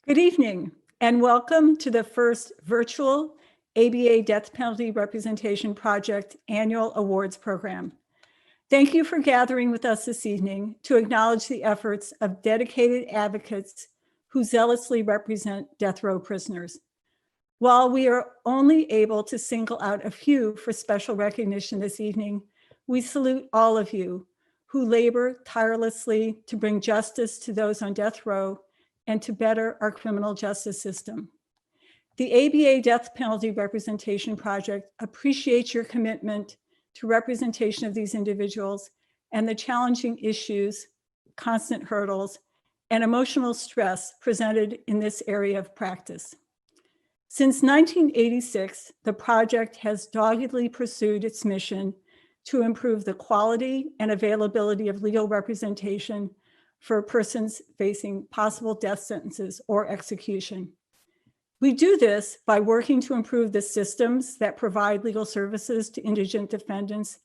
Good evening, and welcome to the first virtual ABA Death Penalty Representation Project Annual Awards Program. Thank you for gathering with us this evening to acknowledge the efforts of dedicated advocates who zealously represent death row prisoners. While we are only able to single out a few for special recognition this evening, we salute all of you who labor tirelessly to bring justice to those on death row and to better our criminal justice system. The ABA Death Penalty Representation Project appreciates your commitment to representation of these individuals and the challenging issues, constant hurdles, and emotional stress presented in this area of practice. Since 1986, the project has doggedly pursued its mission to improve the quality and availability of legal representation for persons facing possible death sentences or execution. We do this by working to improve the systems that provide legal services to indigent defendants,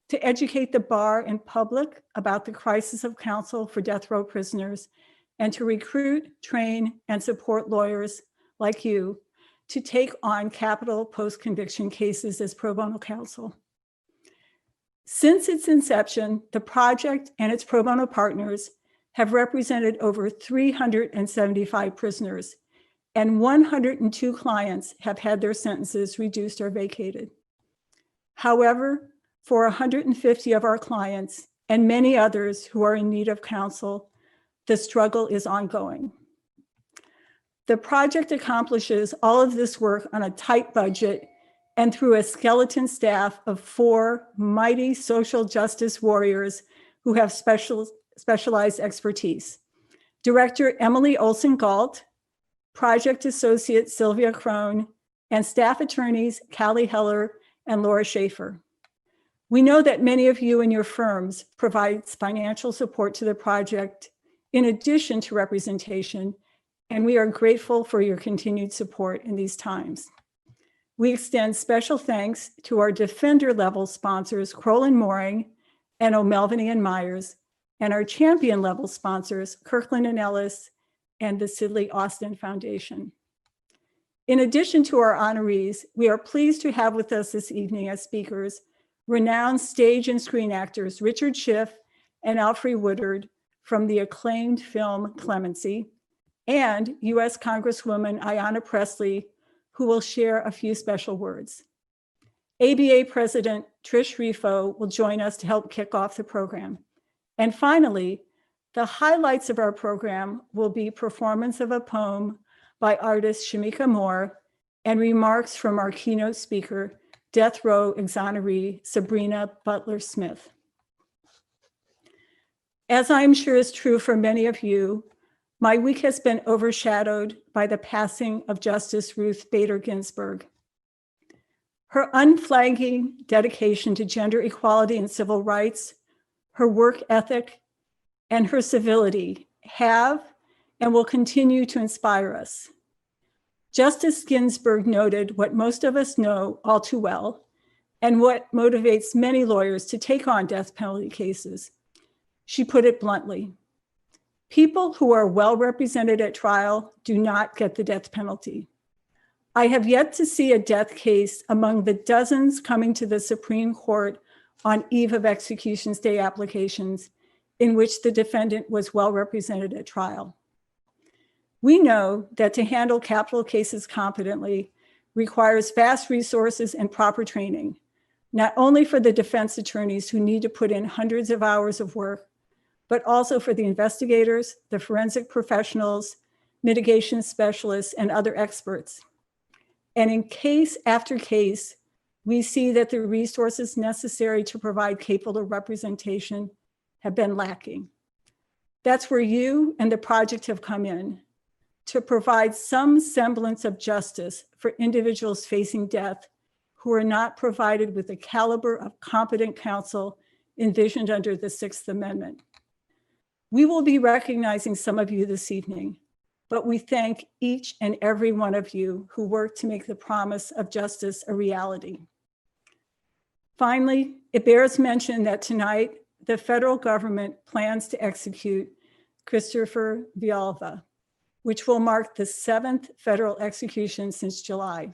to educate the bar and public about the crisis of counsel for death row prisoners, and to recruit, train, and support lawyers like you to take on capital post-conviction cases as pro bono counsel. Since its inception, the project and its pro bono partners have represented over 375 prisoners, and 102 clients have had their sentences reduced or vacated. However, for 150 of our clients and many others who are in need of counsel, the struggle is ongoing. The project accomplishes all of this work on a tight budget and through a skeleton staff of 4 mighty social justice warriors who have specialized expertise. Director Emily Olsen-Galt, Project Associate Sylvia Crone, and staff attorneys Callie Heller and Laura Schaefer. We know that many of you and your firms provide financial support to the project in addition to representation, and we are grateful for your continued support in these times. We extend special thanks to our defender level sponsors, Crowell and Mooring and O'Melveny and Myers, and our champion level sponsors, Kirkland and Ellis and the Sidley Austin Foundation. In addition to our honorees, we are pleased to have with us this evening as speakers renowned stage and screen actors Richard Schiff and Alfre Woodard from the acclaimed film Clemency, and US Congresswoman Ayanna Pressley, who will share a few special words. ABA President Trish Rifo will join us to help kick off the program. And finally, the highlights of our program will be performance of a poem by artist Shamika Moore and remarks from our keynote speaker, death row exoneree Sabrina Butler-Smith. As I'm sure is true for many of you, my week has been overshadowed by the passing of Justice Ruth Bader Ginsburg. Her unflagging dedication to gender equality and civil rights, her work ethic, and her civility have and will continue to inspire us. Justice Ginsburg noted what most of us know all too well, and what motivates many lawyers to take on death penalty cases. She put it bluntly: people who are well represented at trial do not get the death penalty. I have yet to see a death case among the dozens coming to the Supreme Court on eve of execution stay applications in which the defendant was well represented at trial. We know that to handle capital cases competently requires vast resources and proper training, not only for the defense attorneys who need to put in hundreds of hours of work, but also for the investigators, the forensic professionals, mitigation specialists, and other experts. And in case after case, we see that the resources necessary to provide capable representation have been lacking. That's where you and the project have come in, to provide some semblance of justice for individuals facing death who are not provided with the caliber of competent counsel envisioned under the Sixth Amendment. We will be recognizing some of you this evening, but we thank each and every one of you who worked to make the promise of justice a reality. Finally, it bears mention that tonight, the federal government plans to execute Christopher Villalba, which will mark the 7th federal execution since July.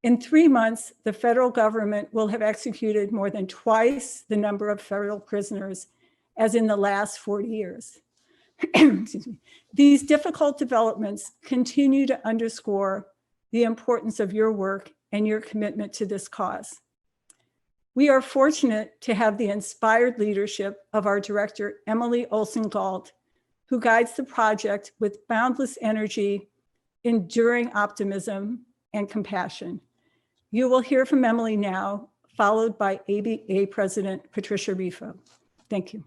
In 3 months, the federal government will have executed more than twice the number of federal prisoners as in the last 40 years. Excuse me. These difficult developments continue to underscore the importance of your work and your commitment to this cause. We are fortunate to have the inspired leadership of our director, Emily Olsen-Galt, who guides the project with boundless energy, enduring optimism, and compassion. You will hear from Emily now, followed by ABA President Patricia Rifo. Thank you.